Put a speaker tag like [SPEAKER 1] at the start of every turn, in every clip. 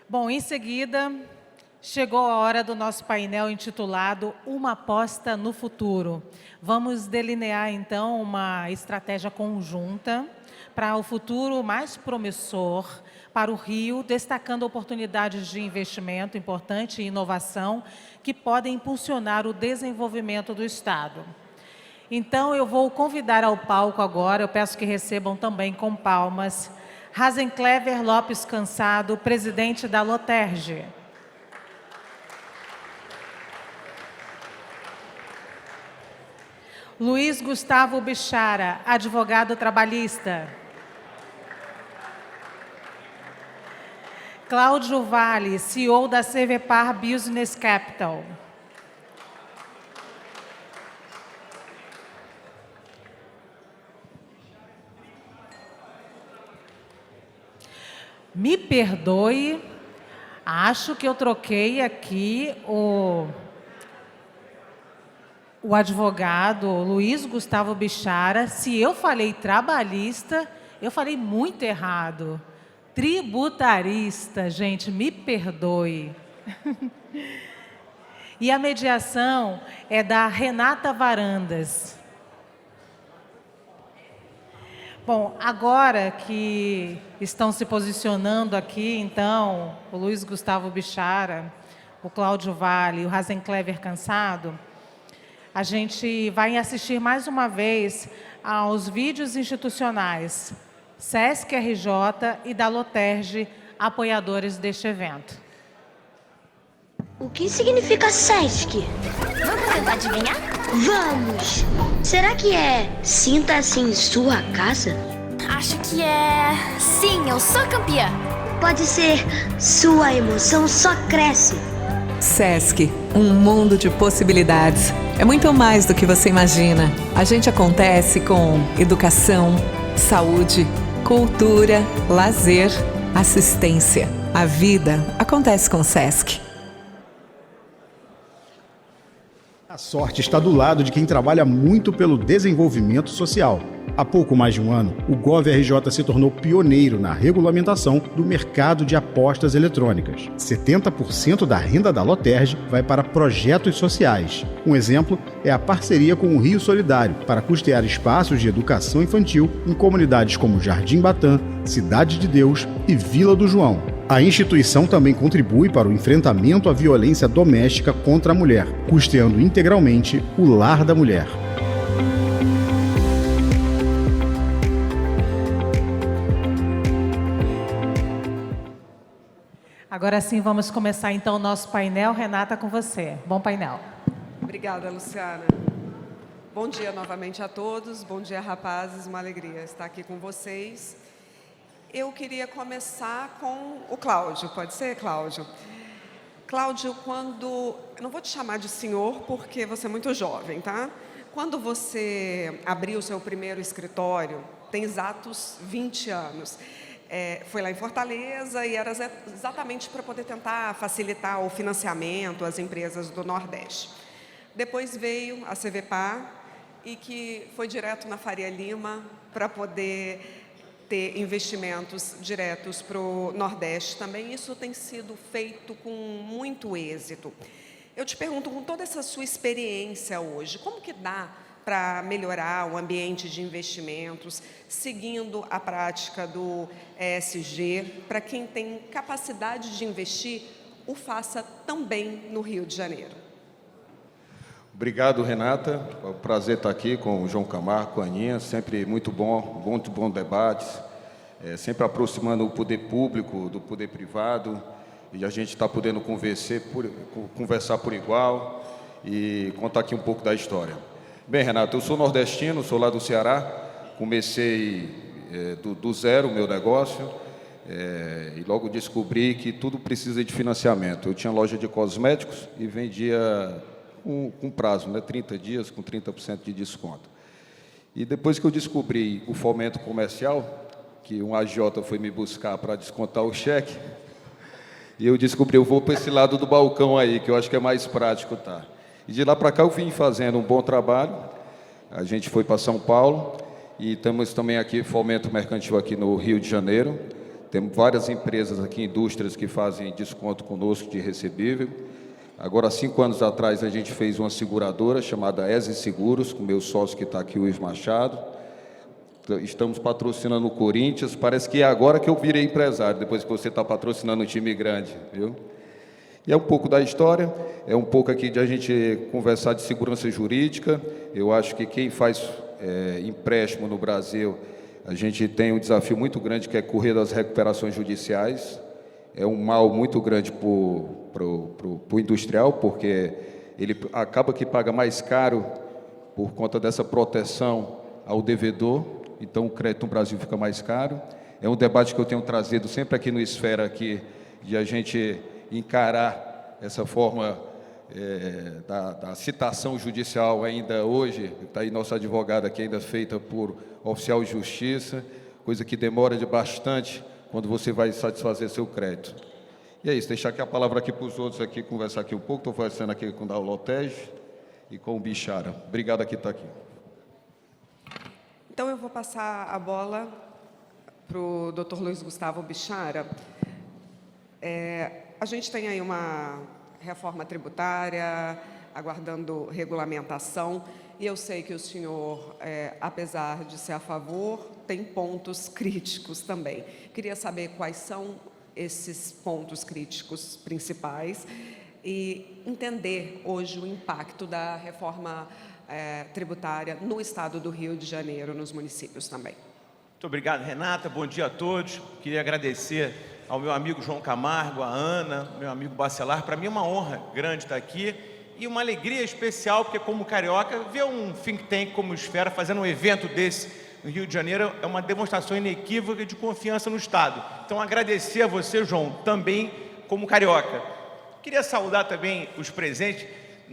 [SPEAKER 1] Bom, em seguida, chegou a hora do nosso painel intitulado Uma Aposta no Futuro. Vamos delinear, então, uma estratégia conjunta para o futuro mais promissor para o Rio, destacando oportunidades de investimento importante e inovação que podem impulsionar o desenvolvimento do Estado. Então, eu vou convidar ao palco agora, eu peço que recebam também com palmas, Razenclever Lopes Cansado, presidente da Loterge. Luiz Gustavo Bichara, advogado trabalhista. Cláudio Vale, CEO da CVPAR Business Capital. Me perdoe, acho que eu troquei aqui o advogado Luiz Gustavo Bichara. Se eu falei trabalhista, eu falei muito errado. Tributarista, gente, me perdoe. E a mediação é da Renata Varandas. Bom, agora que estão se posicionando aqui, então, o Luiz Gustavo Bichara, o Cláudio Vale e o Razenclever Cansado, a gente vai assistir mais uma vez aos vídeos institucionais Sesc RJ e da Loterge, apoiadores deste evento.
[SPEAKER 2] O que significa Sesc?
[SPEAKER 3] Vamos tentar adivinhar?
[SPEAKER 2] Vamos! Será que é sinta-se em sua casa?
[SPEAKER 3] Acho que é... Sim, eu sou campeã.
[SPEAKER 2] Pode ser sua emoção só cresce.
[SPEAKER 4] Sesc, um mundo de possibilidades. É muito mais do que você imagina. A gente acontece com educação, saúde, cultura, lazer, assistência. A vida acontece com Sesc.
[SPEAKER 5] A sorte está do lado de quem trabalha muito pelo desenvolvimento social. Há pouco mais de um ano, o GovRJ se tornou pioneiro na regulamentação do mercado de apostas eletrônicas. 70% da renda da Loterge vai para projetos sociais. Um exemplo é a parceria com o Rio Solidário para custear espaços de educação infantil em comunidades como Jardim Batã, Cidade de Deus e Vila do João. A instituição também contribui para o enfrentamento à violência doméstica contra a mulher, custeando integralmente o lar da mulher.
[SPEAKER 1] Agora sim, vamos começar então o nosso painel. Renata, com você. Bom painel.
[SPEAKER 6] Obrigada, Luciana. Bom dia novamente a todos. Bom dia, rapazes. Uma alegria estar aqui com vocês. Eu queria começar com o Cláudio. Pode ser, Cláudio? Cláudio, eu não vou te chamar de senhor porque você é muito jovem, tá? Quando você abriu o seu primeiro escritório, tem exatos 20 anos. Foi lá em Fortaleza e era exatamente para poder tentar facilitar o financiamento às empresas do Nordeste. Depois veio a CVPAR e que foi direto na Faria Lima para poder ter investimentos diretos para o Nordeste também. Isso tem sido feito com muito êxito. Eu te pergunto, com toda essa sua experiência hoje, como que dá para melhorar o ambiente de investimentos, seguindo a prática do ESG, para quem tem capacidade de investir, o faça também no Rio de Janeiro?
[SPEAKER 7] Obrigado, Renata. É um prazer estar aqui com o João Camargo, com a Aninha. Sempre muito bom debates, sempre aproximando o poder público do poder privado, e a gente está podendo conversar por igual e contar aqui um pouco da história. Bem, Renata, eu sou nordestino, sou lá do Ceará, comecei do zero o meu negócio e logo descobri que tudo precisa de financiamento. Eu tinha loja de cosméticos e vendia com prazo, 30 dias, com 30% de desconto. E depois que eu descobri o fomento comercial, que um agiota foi me buscar para descontar o cheque, e eu descobri, eu vou para esse lado do balcão aí, que eu acho que é mais prático, tá? E de lá para cá eu vim fazendo um bom trabalho. A gente foi para São Paulo e temos também aqui fomento mercantil aqui no Rio de Janeiro. Temos várias empresas aqui, indústrias, que fazem desconto conosco de recebível. Agora, 5 anos atrás, a gente fez uma seguradora chamada ESE Seguros, com meu sócio que está aqui, o Luiz Machado. Estamos patrocinando o Corinthians. Parece que é agora que eu virei empresário, depois que você está patrocinando um time grande, viu? E é um pouco da história, é um pouco aqui de a gente conversar de segurança jurídica. Eu acho que quem faz empréstimo no Brasil, a gente tem um desafio muito grande, que é correr das recuperações judiciais. É um mal muito grande para o industrial, porque ele acaba que paga mais caro por conta dessa proteção ao devedor. Então, o crédito no Brasil fica mais caro. É um debate que eu tenho trazido sempre aqui no Esfera, aqui, de a gente encarar essa forma da citação judicial ainda hoje. Está aí nossa advogada aqui, ainda feita por oficial de justiça, coisa que demora bastante quando você vai satisfazer seu crédito. E é isso, deixar aqui a palavra aqui para os outros aqui, conversar aqui um pouco. Estou conversando aqui com o Daulotege e com o Bichara. Obrigado aqui estar aqui.
[SPEAKER 6] Então, eu vou passar a bola para o Dr. Luiz Gustavo Bichara. A gente tem aí uma reforma tributária, aguardando regulamentação, e eu sei que o senhor, apesar de ser a favor, tem pontos críticos também. Queria saber quais são esses pontos críticos principais e entender hoje o impacto da reforma tributária no estado do Rio de Janeiro, nos municípios também.
[SPEAKER 8] Muito obrigado, Renata. Bom dia a todos. Queria agradecer ao meu amigo João Camargo, a Ana, meu amigo Bacelar. Para mim é uma honra grande estar aqui e uma alegria especial, porque como carioca, ver um think tank como o Esfera fazendo um evento desse no Rio de Janeiro é uma demonstração inequívoca de confiança no Estado. Então, agradecer a você, João, também como carioca. Queria saudar também os presentes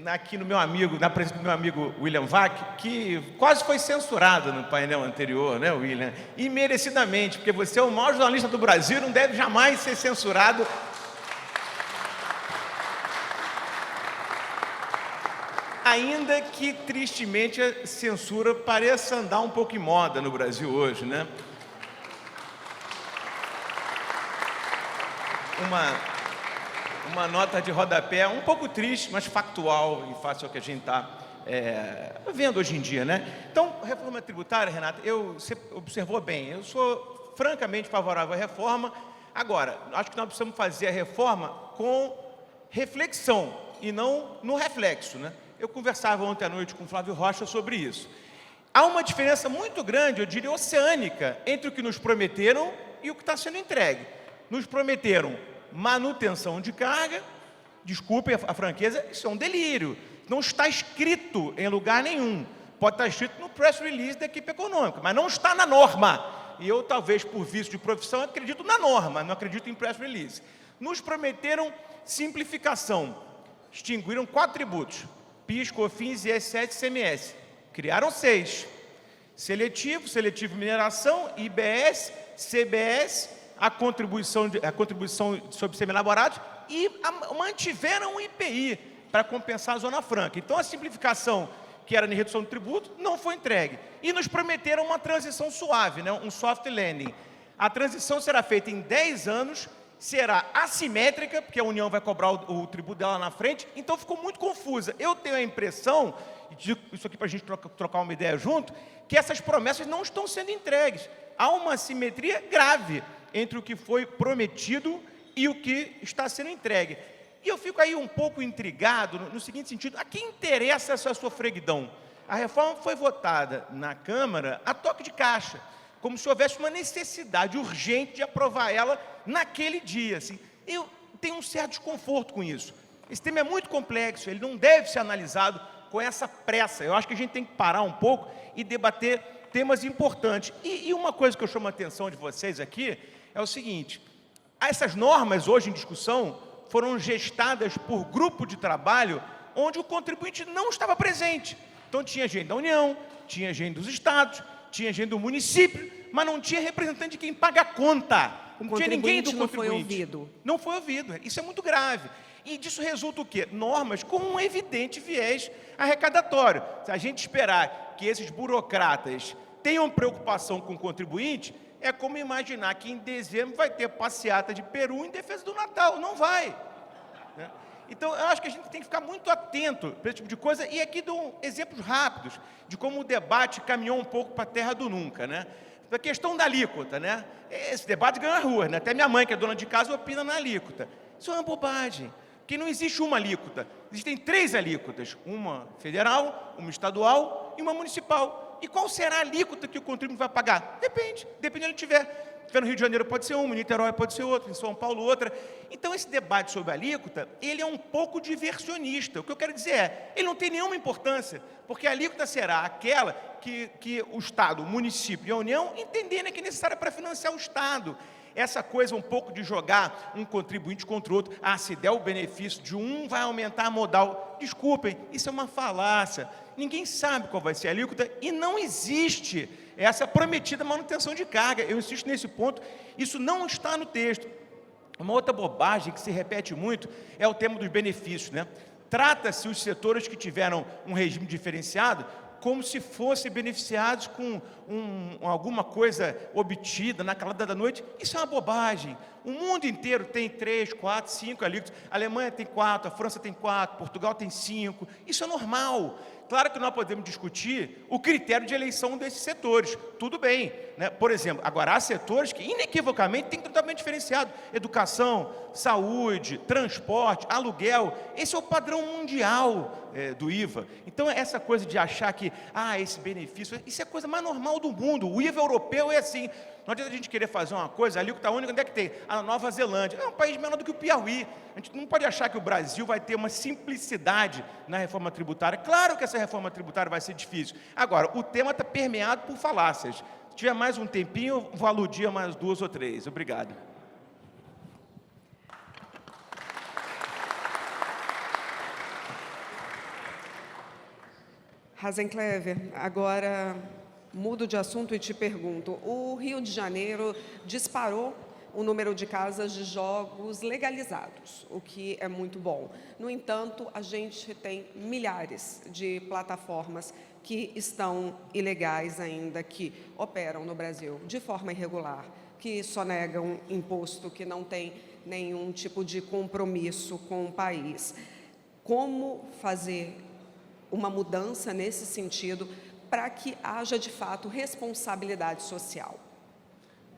[SPEAKER 8] aqui no meu amigo, na presença do meu amigo William Vac, que quase foi censurado no painel anterior, né, William? E merecidamente, porque você é o maior jornalista do Brasil e não deve jamais ser censurado. Ainda que, tristemente, a censura pareça andar um pouco em moda no Brasil hoje, né? Uma nota de rodapé um pouco triste, mas factual, em face ao que a gente está vendo hoje em dia, né? Então, reforma tributária, Renata, você observou bem, eu sou francamente favorável à reforma. Agora, acho que nós precisamos fazer a reforma com reflexão e não no reflexo, né? Eu conversava ontem à noite com o Flávio Rocha sobre isso. Há uma diferença muito grande, eu diria oceânica, entre o que nos prometeram e o que está sendo entregue. Nos prometeram manutenção de carga, desculpem a franqueza, isso é um delírio. Não está escrito em lugar nenhum. Pode estar escrito no press release da equipe econômica, mas não está na norma. E eu, talvez, por vício de profissão, acredito na norma, não acredito em press release. Nos prometeram simplificação. Extinguiram 4 tributos. PIS, COFINS, IS7 e CMS. Criaram 6. Seletivo mineração, IBS, CBS, a contribuição sobre semi-elaborados e mantiveram o IPI para compensar a Zona Franca. Então, a simplificação que era de redução do tributo não foi entregue. E nos prometeram uma transição suave, né? Um soft landing. A transição será feita em 10 anos, será assimétrica, porque a União vai cobrar o tributo dela na frente, então ficou muito confusa. Eu tenho a impressão, e digo isso aqui para a gente trocar uma ideia junto, que essas promessas não estão sendo entregues. Há uma assimetria grave entre o que foi prometido e o que está sendo entregue. E eu fico aí um pouco intrigado no seguinte sentido: a quem interessa essa sofreguidão? A reforma foi votada na Câmara a toque de caixa, como se houvesse uma necessidade urgente de aprovar ela naquele dia. Assim. Eu tenho um certo desconforto com isso. Esse tema é muito complexo, ele não deve ser analisado com essa pressa. Eu acho que a gente tem que parar um pouco e debater temas importantes. E uma coisa que eu chamo a atenção de vocês aqui é o seguinte: essas normas hoje em discussão foram gestadas por grupo de trabalho onde o contribuinte não estava presente. Então tinha gente da União, tinha gente dos estados, tinha gente do município, mas não tinha representante de quem paga a conta. Não tinha ninguém do contribuinte. Não foi ouvido. Não foi ouvido. Isso é muito grave. E disso resulta o quê? Normas com um evidente viés arrecadatório. Se a gente esperar que esses burocratas tenham preocupação com o contribuinte, É como imaginar que em dezembro vai ter passeata de peru em defesa do Natal. Não vai. Né? Então, eu acho que a gente tem que ficar muito atento para esse tipo de coisa. E aqui dou exemplos rápidos de como o debate caminhou um pouco para a terra do nunca. Né? A questão da alíquota. Né? Esse debate ganha rua. Né? Até minha mãe, que é dona de casa, opina na alíquota. Isso é uma bobagem. Porque não existe uma alíquota. Existem 3 alíquotas. Uma federal, uma estadual e uma municipal. E qual será a alíquota que o contribuinte vai pagar? Depende de onde ele estiver. No Rio de Janeiro pode ser uma, em Niterói pode ser outra, em São Paulo outra. Então, esse debate sobre a alíquota, ele é um pouco diversionista. O que eu quero dizer é, ele não tem nenhuma importância, porque a alíquota será aquela que o Estado, o município e a União entenderem que é necessária para financiar o Estado. Essa coisa um pouco de jogar um contribuinte contra o outro, se der o benefício de um, vai aumentar a modal. Desculpem, isso é uma falácia. Ninguém sabe qual vai ser a alíquota e não existe essa prometida manutenção de carga. Eu insisto nesse ponto, isso não está no texto. Uma outra bobagem que se repete muito é o tema dos benefícios. Né? Trata-se os setores que tiveram um regime diferenciado como se fossem beneficiados com alguma coisa obtida na calada da noite. Isso é uma bobagem. O mundo inteiro tem 3, 4, 5 alíquotas. A Alemanha tem 4, a França tem 4, Portugal tem 5. Isso é normal. Claro que nós podemos discutir o critério de eleição desses setores. Tudo bem. Né? Por exemplo, agora há setores que inequivocamente têm tratamento diferenciado. Educação, saúde, transporte, aluguel. Esse é o padrão mundial do IVA. Então, essa coisa de achar que, esse benefício, isso é a coisa mais normal do mundo. O IVA europeu é assim. Não adianta a gente querer fazer uma coisa, a alíquota única, onde é que tem? A Nova Zelândia. É um país menor do que o Piauí. A gente não pode achar que o Brasil vai ter uma simplicidade na reforma tributária. Claro que essa reforma tributária vai ser difícil. Agora, o tema está permeado por falácias. Se tiver mais um tempinho, eu vou aludir a mais 2 ou 3. Obrigado.
[SPEAKER 6] Hasenclever, agora mudo de assunto e te pergunto. O Rio de Janeiro disparou o número de casas de jogos legalizados, o que é muito bom. No entanto, a gente tem milhares de plataformas que estão ilegais ainda, que operam no Brasil de forma irregular, que sonegam imposto, que não tem nenhum tipo de compromisso com o país. Como fazer uma mudança nesse sentido para que haja, de fato, responsabilidade social?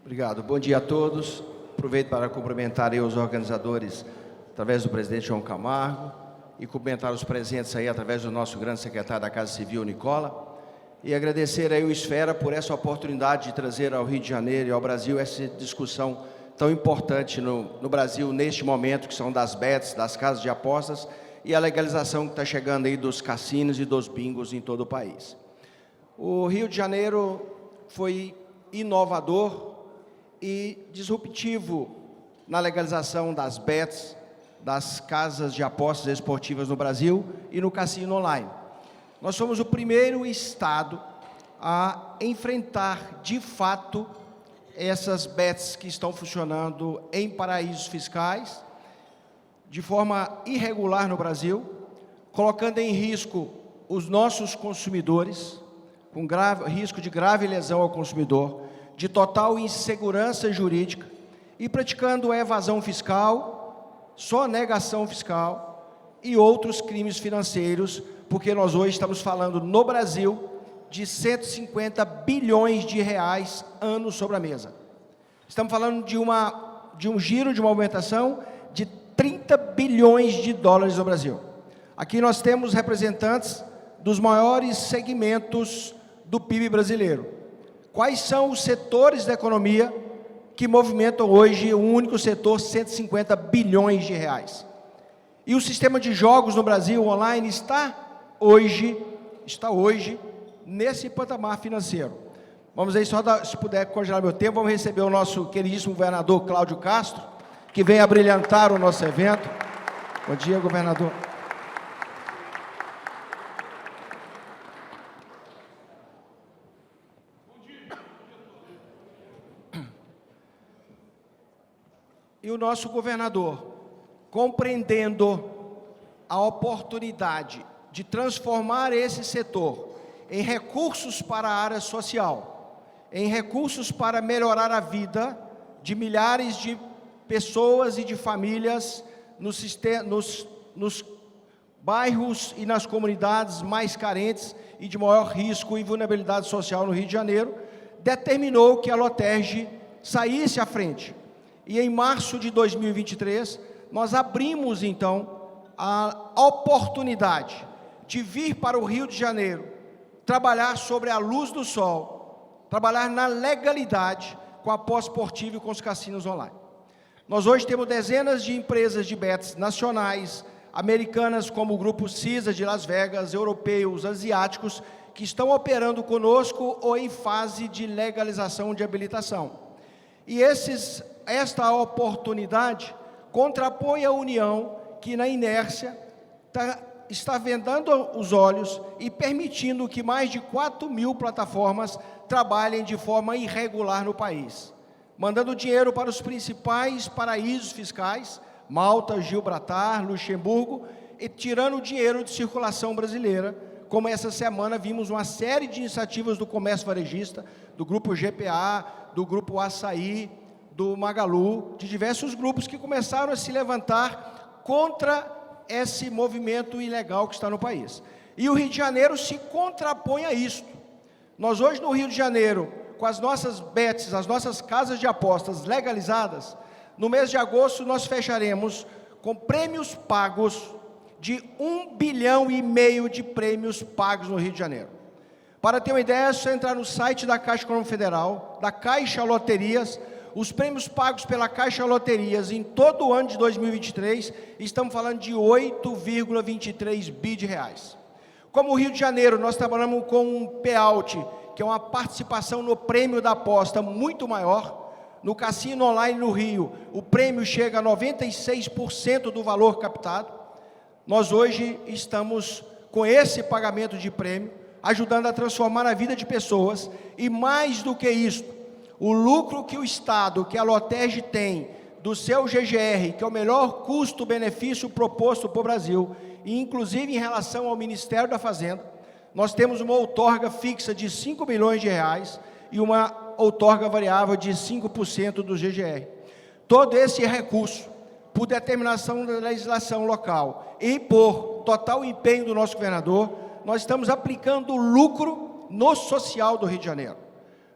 [SPEAKER 9] Obrigado. Bom dia a todos. Aproveito para cumprimentar aí os organizadores, através do presidente João Camargo, e cumprimentar os presentes aí, através do nosso grande secretário da Casa Civil, Nicola, e agradecer aí o Esfera por essa oportunidade de trazer ao Rio de Janeiro e ao Brasil essa discussão tão importante no Brasil, neste momento, que são das bets, das casas de apostas, e a legalização que está chegando aí dos cassinos e dos bingos em todo o país. O Rio de Janeiro foi inovador e disruptivo na legalização das bets, das casas de apostas esportivas no Brasil e no cassino online. Nós somos o primeiro estado a enfrentar, de fato, essas bets que estão funcionando em paraísos fiscais, de forma irregular no Brasil, colocando em risco os nossos consumidores, com risco de grave lesão ao consumidor, de total insegurança jurídica e praticando evasão fiscal, sonegação fiscal e outros crimes financeiros, porque nós hoje estamos falando no Brasil de 150 bilhões de reais ano sobre a mesa. Estamos falando de um giro, de uma movimentação de 30 bilhões de dólares no Brasil. Aqui nós temos representantes dos maiores segmentos do PIB brasileiro. Quais são os setores da economia que movimentam hoje um único setor, 150 bilhões de reais? E o sistema de jogos no Brasil online está hoje nesse patamar financeiro. Vamos aí, se puder congelar meu tempo, vamos receber o nosso queridíssimo governador Cláudio Castro, que vem a brilhantar o nosso evento. Bom dia, governador. E o nosso governador, compreendendo a oportunidade de transformar esse setor em recursos para a área social, em recursos para melhorar a vida de milhares de pessoas e de famílias nos bairros e nas comunidades mais carentes e de maior risco e vulnerabilidade social no Rio de Janeiro, determinou que a LOTERJ saísse à frente. E em março de 2023, nós abrimos, então, a oportunidade de vir para o Rio de Janeiro, trabalhar sobre a luz do sol, trabalhar na legalidade com a pós-esportiva e com os cassinos online. Nós hoje temos dezenas de empresas de bets nacionais, americanas como o Grupo CISA de Las Vegas, europeus, asiáticos, que estão operando conosco ou em fase de legalização de habilitação. E esta oportunidade contrapõe a União, que na inércia está vendando os olhos e permitindo que mais de 4.000 plataformas trabalhem de forma irregular no país, mandando dinheiro para os principais paraísos fiscais, Malta, Gibraltar, Luxemburgo, e tirando dinheiro de circulação brasileira, como essa semana vimos uma série de iniciativas do comércio varejista, do Grupo GPA, do Grupo Açaí, do Magalu, de diversos grupos que começaram a se levantar contra esse movimento ilegal que está no país. E o Rio de Janeiro se contrapõe a isso. Nós hoje no Rio de Janeiro, com as nossas bets, as nossas casas de apostas legalizadas, no mês de agosto nós fecharemos com prêmios pagos de 1,5 bilhão de prêmios pagos no Rio de Janeiro. Para ter uma ideia, é só entrar no site da Caixa Econômica Federal, da Caixa Loterias. Os prêmios pagos pela Caixa Loterias em todo o ano de 2023, estamos falando de 8,23 bi de reais. Como o Rio de Janeiro, nós trabalhamos com um payout, que é uma participação no prêmio da aposta muito maior. No cassino online no Rio, o prêmio chega a 96% do valor captado. Nós hoje estamos com esse pagamento de prêmio, ajudando a transformar a vida de pessoas, e mais do que isso, o lucro que o Estado, que a LOTERJ tem, do seu GGR, que é o melhor custo-benefício proposto para o Brasil, e inclusive em relação ao Ministério da Fazenda, nós temos uma outorga fixa de 5 milhões de reais e uma outorga variável de 5% do GGR. Todo esse recurso, por determinação da legislação local e por total empenho do nosso governador, nós estamos aplicando lucro no social do Rio de Janeiro.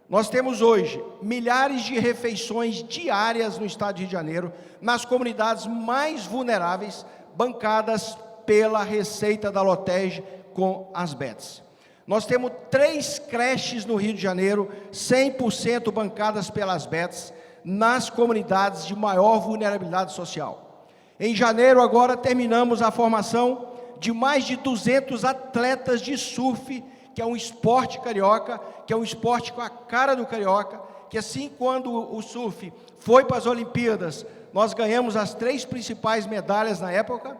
[SPEAKER 9] Nós temos hoje milhares de refeições diárias no estado de Rio de Janeiro, nas comunidades mais vulneráveis, bancadas pela receita da LOTERJ com as bets. Nós temos 3 creches no Rio de Janeiro, 100% bancadas pelas bets, nas comunidades de maior vulnerabilidade social. Em janeiro, agora, terminamos a formação de mais de 200 atletas de surf, que é um esporte carioca, que é um esporte com a cara do carioca, que assim, quando o surf foi para as Olimpíadas, nós ganhamos as 3 principais medalhas na época,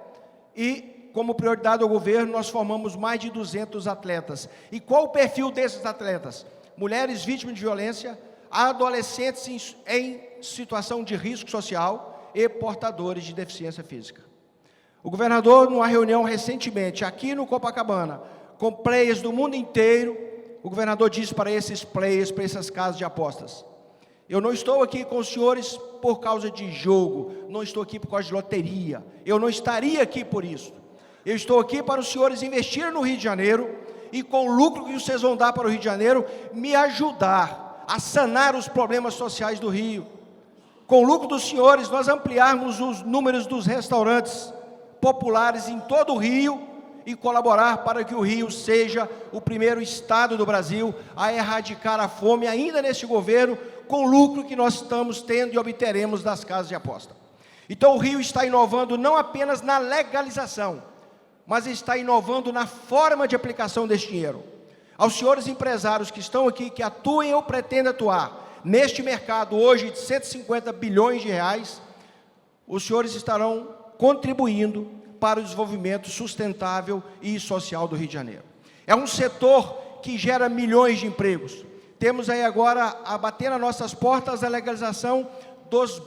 [SPEAKER 9] e, como prioridade do governo, nós formamos mais de 200 atletas. E qual o perfil desses atletas? Mulheres vítimas de violência, adolescentes em situação de risco social e portadores de deficiência física. O governador, numa reunião recentemente, aqui no Copacabana, com players do mundo inteiro, o governador disse para esses players, para essas casas de apostas: eu não estou aqui com os senhores por causa de jogo, não estou aqui por causa de loteria, eu não estaria aqui por isso. Eu estou aqui para os senhores investirem no Rio de Janeiro e, com o lucro que vocês vão dar para o Rio de Janeiro, me ajudar a sanar os problemas sociais do Rio. Com o lucro dos senhores, nós ampliarmos os números dos restaurantes populares em todo o Rio e colaborar para que o Rio seja o primeiro estado do Brasil a erradicar a fome, ainda neste governo, com o lucro que nós estamos tendo e obteremos das casas de aposta. Então o Rio está inovando não apenas na legalização, mas está inovando na forma de aplicação deste dinheiro. Aos senhores empresários que estão aqui, que atuem ou pretendem atuar neste mercado hoje de 150 bilhões de reais, os senhores estarão contribuindo para o desenvolvimento sustentável e social do Rio de Janeiro. É um setor que gera milhões de empregos. Temos aí agora a bater nas nossas portas a legalização dos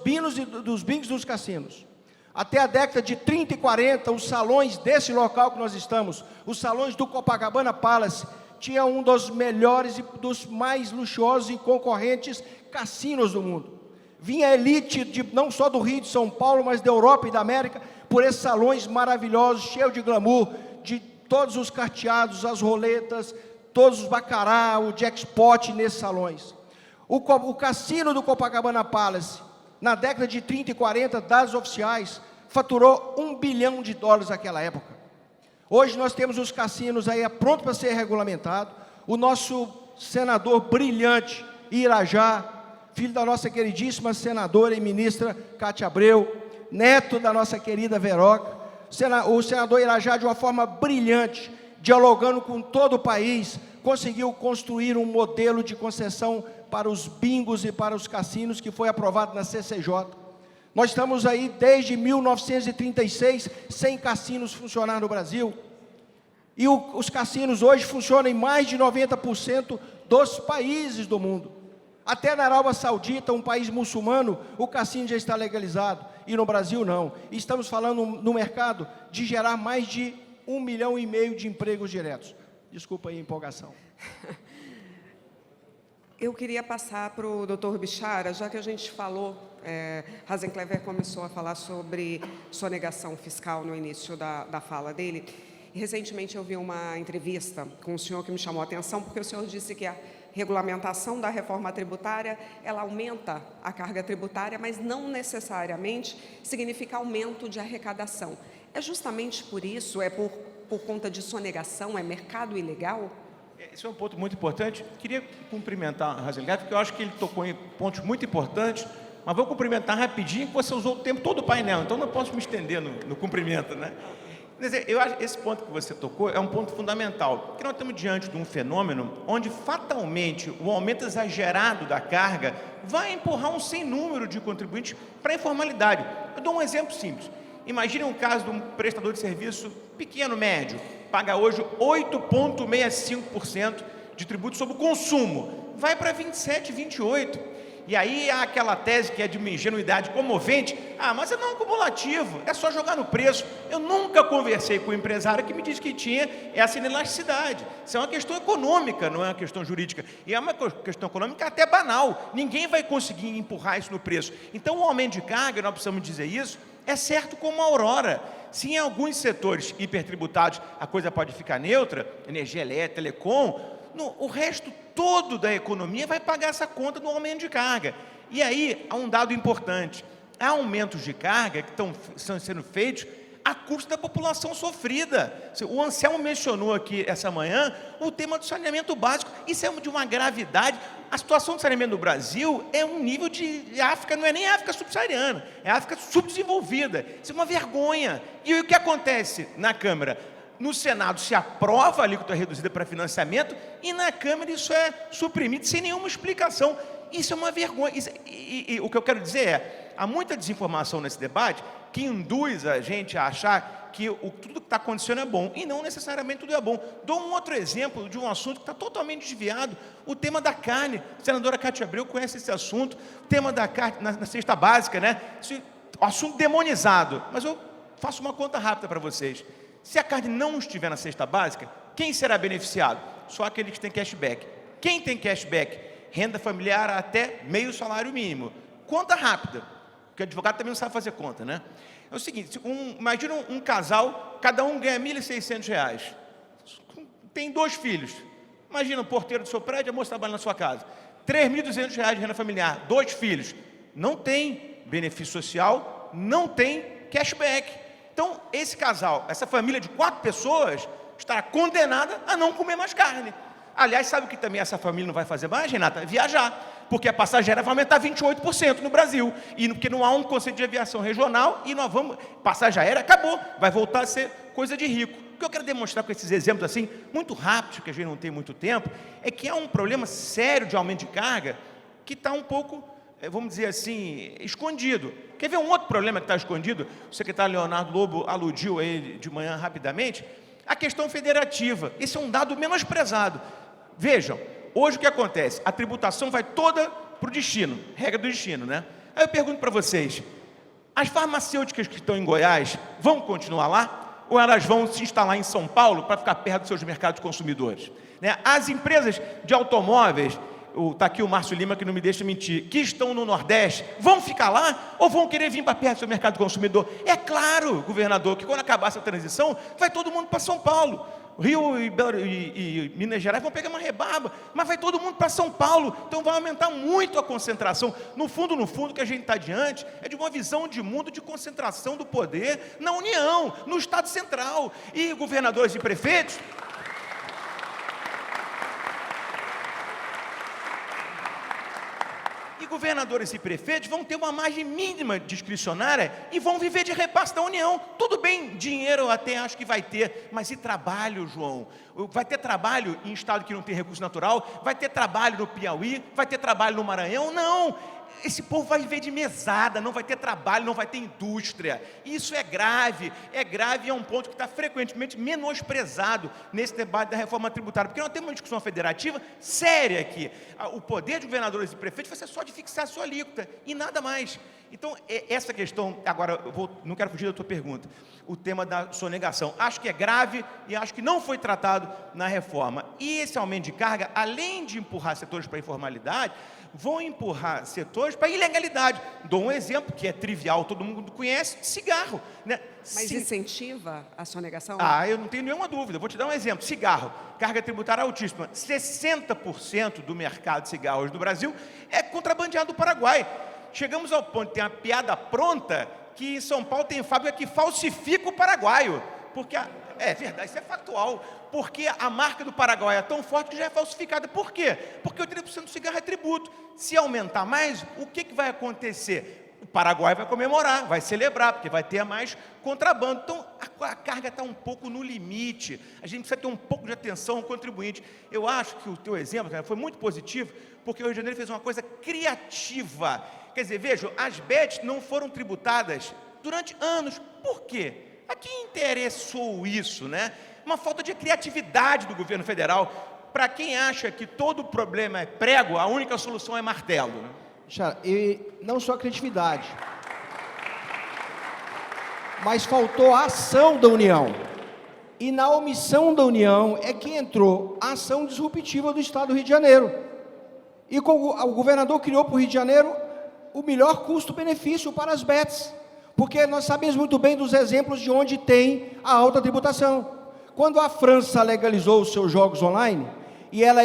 [SPEAKER 9] bingos dos cassinos. Até a década de 30 e 40, os salões desse local que nós estamos, os salões do Copacabana Palace, tinha um dos melhores e dos mais luxuosos e concorrentes cassinos do mundo. Vinha a elite não só do Rio de São Paulo, mas da Europa e da América, por esses salões maravilhosos, cheios de glamour, de todos os carteados, as roletas, todos os bacará, o jackpot nesses salões. O cassino do Copacabana Palace, na década de 30 e 40, dados oficiais, faturou $1 bilhão naquela época. Hoje nós temos os cassinos aí prontos para ser regulamentado. O nosso senador brilhante, Irajá, filho da nossa queridíssima senadora e ministra Cátia Abreu, neto da nossa querida Veroca, o senador Irajá, de uma forma brilhante, dialogando com todo o país, conseguiu construir um modelo de concessão para os bingos e para os cassinos que foi aprovado na CCJ. Nós estamos aí desde 1936 sem cassinos funcionar no Brasil. E os cassinos hoje funcionam em mais de 90% dos países do mundo. Até na Arábia Saudita, um país muçulmano, o cassino já está legalizado. E no Brasil não. E estamos falando no mercado de gerar mais de 1,5 milhão de empregos diretos. Desculpa aí a empolgação.
[SPEAKER 6] Eu queria passar para o Dr. Bichara, já que a gente falou, Hasenclever começou a falar sobre sonegação fiscal no início da fala dele. Recentemente eu vi uma entrevista com um senhor que me chamou a atenção, porque o senhor disse que a regulamentação da reforma tributária, ela aumenta a carga tributária, mas não necessariamente significa aumento de arrecadação. É justamente por isso, por conta de sonegação, é mercado ilegal?
[SPEAKER 8] Esse é um ponto muito importante. Queria cumprimentar a Hasenclever, porque eu acho que ele tocou em pontos muito importantes, mas vou cumprimentar rapidinho, que você usou o tempo todo do painel, então não posso me estender no cumprimento, né? Quer dizer, eu acho que esse ponto que você tocou é um ponto fundamental, porque nós estamos diante de um fenômeno onde, fatalmente, o aumento exagerado da carga vai empurrar um sem número de contribuintes para a informalidade. Eu dou um exemplo simples. Imagine um caso de um prestador de serviço pequeno, médio, paga hoje 8,65% de tributo sobre o consumo, vai para 27%, 28%. E aí há aquela tese que é de uma ingenuidade comovente, mas é não cumulativo, é só jogar no preço. Eu nunca conversei com um empresário que me disse que tinha essa inelasticidade. Isso é uma questão econômica, não é uma questão jurídica. E é uma questão econômica até banal. Ninguém vai conseguir empurrar isso no preço. Então o aumento de carga, nós precisamos dizer isso, é certo como a aurora. Se em alguns setores hipertributados a coisa pode ficar neutra, energia elétrica, telecom, o resto todo da economia vai pagar essa conta do aumento de carga. E aí, há um dado importante. Há aumentos de carga que estão sendo feitos a custo da população sofrida. O Anselmo mencionou aqui essa manhã o tema do saneamento básico. Isso é de uma gravidade. A situação do saneamento no Brasil é um nível de África, não é nem África subsaariana, é África subdesenvolvida. Isso é uma vergonha. E o que acontece na Câmara? No Senado se aprova a alíquota reduzida para financiamento e na Câmara isso é suprimido sem nenhuma explicação. Isso é uma vergonha. E o que eu quero dizer é, há muita desinformação nesse debate que induz a gente a achar que tudo que está acontecendo é bom, e não necessariamente tudo é bom. Dou um outro exemplo de um assunto que está totalmente desviado, o tema da carne. A senadora Cátia Abreu conhece esse assunto, o tema da carne na cesta básica, né? Assunto demonizado. Mas eu faço uma conta rápida para vocês. Se a carne não estiver na cesta básica, quem será beneficiado? Só aquele que tem cashback. Quem tem cashback? Renda familiar até meio salário mínimo. Conta rápida, porque o advogado também não sabe fazer conta, né? É o seguinte, imagina um casal, cada um ganha R$ 1.600. Tem 2 filhos. Imagina o porteiro do seu prédio, a moça trabalha na sua casa. R$ 3.200 de renda familiar, 2 filhos. Não tem benefício social, não tem cashback. Então, esse casal, essa família de 4 pessoas, estará condenada a não comer mais carne. Aliás, sabe o que também essa família não vai fazer mais, Renata? Viajar. Porque a passageira vai aumentar 28% no Brasil. E porque não há um conceito de aviação regional e nós vamos... Passagem aérea acabou. Vai voltar a ser coisa de rico. O que eu quero demonstrar com esses exemplos assim, muito rápidos, que a gente não tem muito tempo, é que há um problema sério de aumento de carga que está um pouco... vamos dizer assim, escondido. Quer ver um outro problema que está escondido? O secretário Leonardo Lobo aludiu a ele de manhã rapidamente. A questão federativa. Esse é um dado menosprezado. Vejam, hoje o que acontece? A tributação vai toda para o destino, regra do destino, né? Aí eu pergunto para vocês, as farmacêuticas que estão em Goiás vão continuar lá? ou elas vão se instalar em São Paulo para ficar perto dos seus mercados consumidores? Né? As empresas de automóveis, está aqui o Márcio Lima, que não me deixa mentir, que estão no Nordeste, vão ficar lá ou vão querer vir para perto do seu mercado consumidor? É claro, governador, que quando acabar essa transição, vai todo mundo para São Paulo. Rio e Minas Gerais vão pegar uma rebarba, mas vai todo mundo para São Paulo, então vai aumentar muito a concentração. No fundo, o que a gente está diante é de uma visão de mundo de concentração do poder na União, no Estado Central. E governadores e prefeitos... governadores e prefeitos vão ter uma margem mínima discricionária e vão viver de repasse da União. Tudo bem, dinheiro eu até acho que vai ter, mas e trabalho, João? Vai ter trabalho em estado que não tem recurso natural? Vai ter trabalho no Piauí? Vai ter trabalho no Maranhão? Não! Esse povo vai viver de mesada, não vai ter trabalho, não vai ter indústria. Isso é grave e é um ponto que está frequentemente menosprezado nesse debate da reforma tributária, porque nós temos uma discussão federativa séria aqui. O poder de governadores e prefeitos vai ser só de fixar a sua alíquota e nada mais. Então, essa questão, agora, não quero fugir da tua pergunta, o tema da sonegação, acho que é grave e acho que não foi tratado na reforma. E esse aumento de carga, além de empurrar setores para a informalidade, vão empurrar setores para a ilegalidade. Dou um exemplo que é trivial, todo mundo conhece, cigarro. Né?
[SPEAKER 6] Mas incentiva a sonegação?
[SPEAKER 8] Eu não tenho nenhuma dúvida. Vou te dar um exemplo. Cigarro, carga tributária altíssima. 60% do mercado de cigarros do Brasil é contrabandeado do Paraguai. Chegamos ao ponto de ter uma piada pronta que em São Paulo tem fábrica que falsifica o paraguaio. Porque é verdade, isso é factual. Porque a marca do Paraguai é tão forte que já é falsificada. Por quê? Porque 80% do cigarro é tributo. Se aumentar mais, o que vai acontecer? O Paraguai vai comemorar, vai celebrar, porque vai ter mais contrabando. Então, a carga está um pouco no limite. A gente precisa ter um pouco de atenção ao contribuinte. Eu acho que o teu exemplo, cara, foi muito positivo, porque o Rio de Janeiro fez uma coisa criativa. Quer dizer, vejam, as bets não foram tributadas durante anos. Por quê? A quem interessou isso, né? Uma falta de criatividade do governo federal. Para quem acha que todo problema é prego, a única solução é martelo. Né?
[SPEAKER 9] E não só a criatividade, mas faltou a ação da União. E na omissão da União é que entrou a ação disruptiva do Estado do Rio de Janeiro. E o governador criou para o Rio de Janeiro o melhor custo-benefício para as bets, porque nós sabemos muito bem dos exemplos de onde tem a alta tributação. Quando a França legalizou os seus jogos online, e ela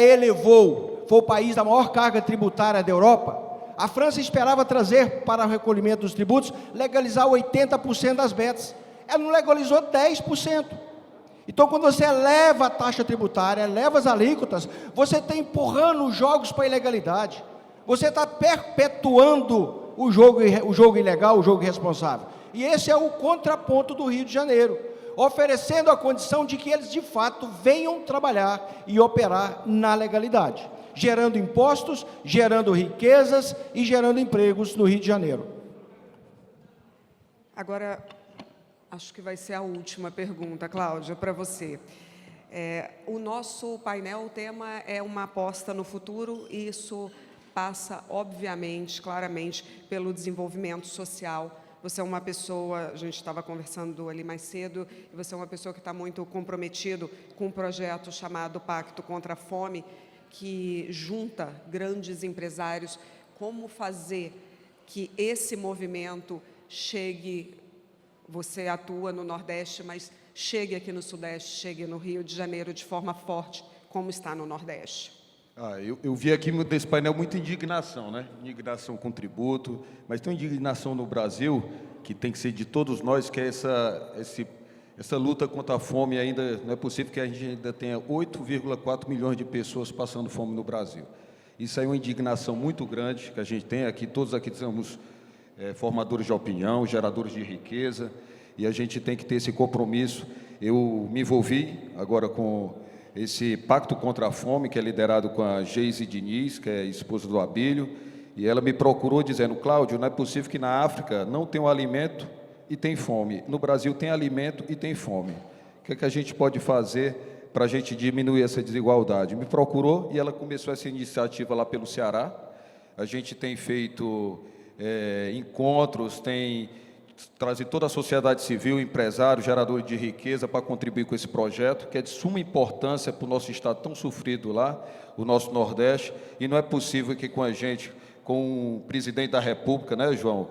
[SPEAKER 9] foi o país da maior carga tributária da Europa, a França esperava trazer para o recolhimento dos tributos, legalizar 80% das bets. Ela não legalizou 10%. Então, quando você eleva a taxa tributária, eleva as alíquotas, você está empurrando os jogos para a ilegalidade. Você está perpetuando o jogo ilegal, o jogo irresponsável. E esse é o contraponto do Rio de Janeiro, oferecendo a condição de que eles, de fato, venham trabalhar e operar na legalidade, gerando impostos, gerando riquezas e gerando empregos no Rio de Janeiro.
[SPEAKER 6] Agora, acho que vai ser a última pergunta, Cláudia, para você. O nosso painel, o tema é uma aposta no futuro, e isso passa, obviamente, claramente, pelo desenvolvimento social. Você é uma pessoa, a gente estava conversando ali mais cedo, e você é uma pessoa que está muito comprometido com um projeto chamado Pacto contra a Fome, que junta grandes empresários. Como fazer que esse movimento chegue, você atua no Nordeste, mas chegue aqui no Sudeste, chegue no Rio de Janeiro de forma forte, como está no Nordeste?
[SPEAKER 7] Eu vi aqui nesse painel muita indignação, né? Indignação com tributo, mas tem uma indignação no Brasil, que tem que ser de todos nós, que é essa luta contra a fome. Ainda não é possível que a gente ainda tenha 8,4 milhões de pessoas passando fome no Brasil. Isso aí é uma indignação muito grande que a gente tem aqui. Todos aqui somos formadores de opinião, geradores de riqueza, e a gente tem que ter esse compromisso. Eu me envolvi agora com esse Pacto contra a Fome, que é liderado com a Geise Diniz, que é esposa do Abílio, e ela me procurou dizendo: Cláudio, não é possível que na África não tenha um alimento e tem fome. No Brasil tem alimento e tem fome. O que é que a gente pode fazer para a gente diminuir essa desigualdade? Me procurou e ela começou essa iniciativa lá pelo Ceará. A gente tem feito encontros, tem trazer toda a sociedade civil, empresários, geradores de riqueza para contribuir com esse projeto, que é de suma importância para o nosso estado tão sofrido lá, o nosso Nordeste, e não é possível que com a gente, com o presidente da República, né, João,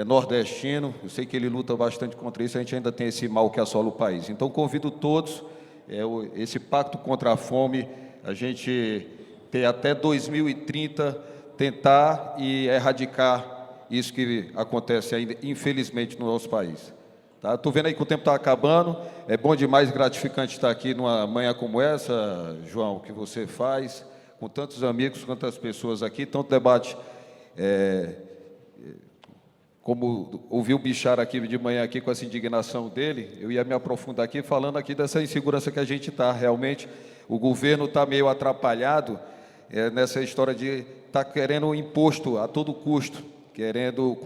[SPEAKER 7] nordestino, eu sei que ele luta bastante contra isso, a gente ainda tem esse mal que assola o país. Então, convido todos, esse pacto contra a fome, a gente ter até 2030, tentar e erradicar isso que acontece ainda, infelizmente, no nosso país. Estou vendo aí que o tempo está acabando, é bom demais, gratificante estar aqui numa manhã como essa, João, que você faz, com tantos amigos, quantas pessoas aqui, tanto debate, como ouvi o Bichara aqui de manhã aqui com essa indignação dele, eu ia me aprofundar aqui falando aqui dessa insegurança que a gente está. Realmente, o governo está meio atrapalhado nessa história de estar querendo imposto a todo custo, querendo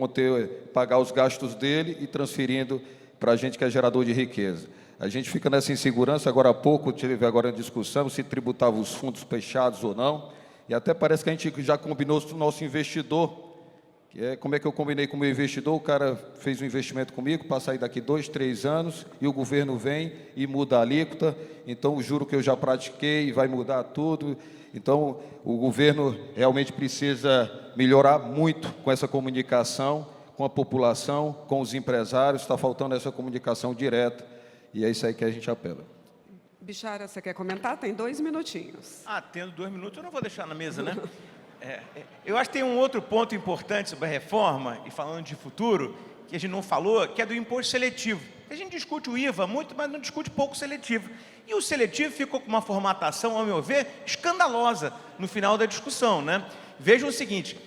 [SPEAKER 7] pagar os gastos dele e transferindo para a gente que é gerador de riqueza. A gente fica nessa insegurança. Agora há pouco, tive agora a discussão se tributava os fundos fechados ou não, e até parece que a gente já combinou com o nosso investidor, como é que eu combinei com o meu investidor, o cara fez um investimento comigo para sair daqui 2, 3 anos, e o governo vem e muda a alíquota, então o juro que eu já pratiquei vai mudar tudo. Então, o governo realmente precisa melhorar muito com essa comunicação, com a população, com os empresários. Está faltando essa comunicação direta, e é isso aí que a gente apela.
[SPEAKER 6] Bichara, você quer comentar? Tem 2 minutinhos.
[SPEAKER 8] Tendo 2 minutos, eu não vou deixar na mesa, né? Eu acho que tem um outro ponto importante sobre a reforma, e falando de futuro, que a gente não falou, que é do imposto seletivo. A gente discute o IVA muito, mas não discute pouco o seletivo. E o seletivo ficou com uma formatação, ao meu ver, escandalosa no final da discussão, né? Vejam o seguinte,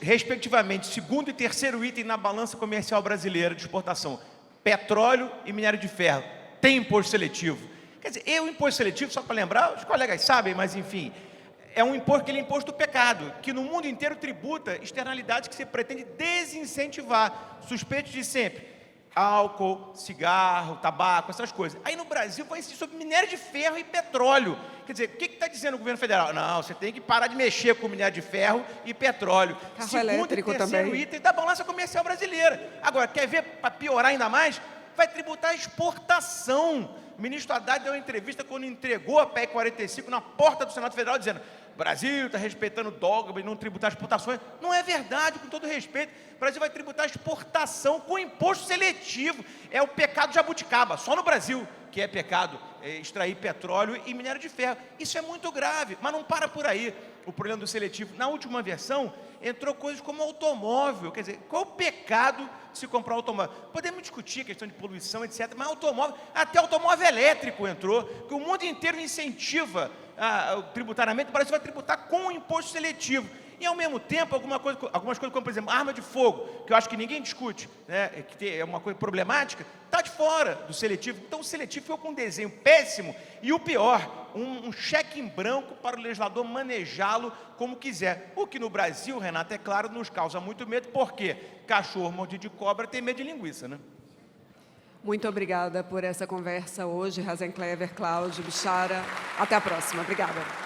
[SPEAKER 8] respectivamente, segundo e terceiro item na balança comercial brasileira de exportação, petróleo e minério de ferro, tem imposto seletivo. Quer dizer, o imposto seletivo, só para lembrar, os colegas sabem, mas enfim, é um imposto, aquele imposto do pecado, que no mundo inteiro tributa externalidades que se pretende desincentivar, suspeito de sempre álcool, cigarro, tabaco, essas coisas. Aí no Brasil vai incidir sobre minério de ferro e petróleo. Quer dizer, o que está dizendo o governo federal? Não, você tem que parar de mexer com minério de ferro e petróleo.
[SPEAKER 6] Carro elétrico
[SPEAKER 8] e terceiro
[SPEAKER 6] também.
[SPEAKER 8] item da balança comercial brasileira. Agora, quer ver, para piorar ainda mais, vai tributar a exportação. O ministro Haddad deu uma entrevista quando entregou a PEC 45 na porta do Senado Federal, dizendo: o Brasil está respeitando o dogma e não tributar exportações. Não é verdade, com todo respeito. O Brasil vai tributar exportação com imposto seletivo. É o pecado jabuticaba, só no Brasil que é pecado extrair petróleo e minério de ferro. Isso é muito grave, mas não para por aí. O problema do seletivo, na última versão, entrou coisas como automóvel. Quer dizer, qual o pecado de se comprar automóvel? Podemos discutir a questão de poluição, etc., mas automóvel, até automóvel elétrico entrou, que o mundo inteiro incentiva tributariamente, o Brasil vai tributar com o imposto seletivo. E, ao mesmo tempo, algumas coisas, como, por exemplo, arma de fogo, que eu acho que ninguém discute, né, que é uma coisa problemática, está de fora do seletivo. Então, o seletivo ficou com um desenho péssimo e, o pior, um cheque em branco para o legislador manejá-lo como quiser. O que no Brasil, Renato, é claro, nos causa muito medo, porque cachorro mordido de cobra tem medo de linguiça, né?
[SPEAKER 6] Muito obrigada por essa conversa hoje, Rosenclever, Cláudio, Bichara. Até a próxima. Obrigada.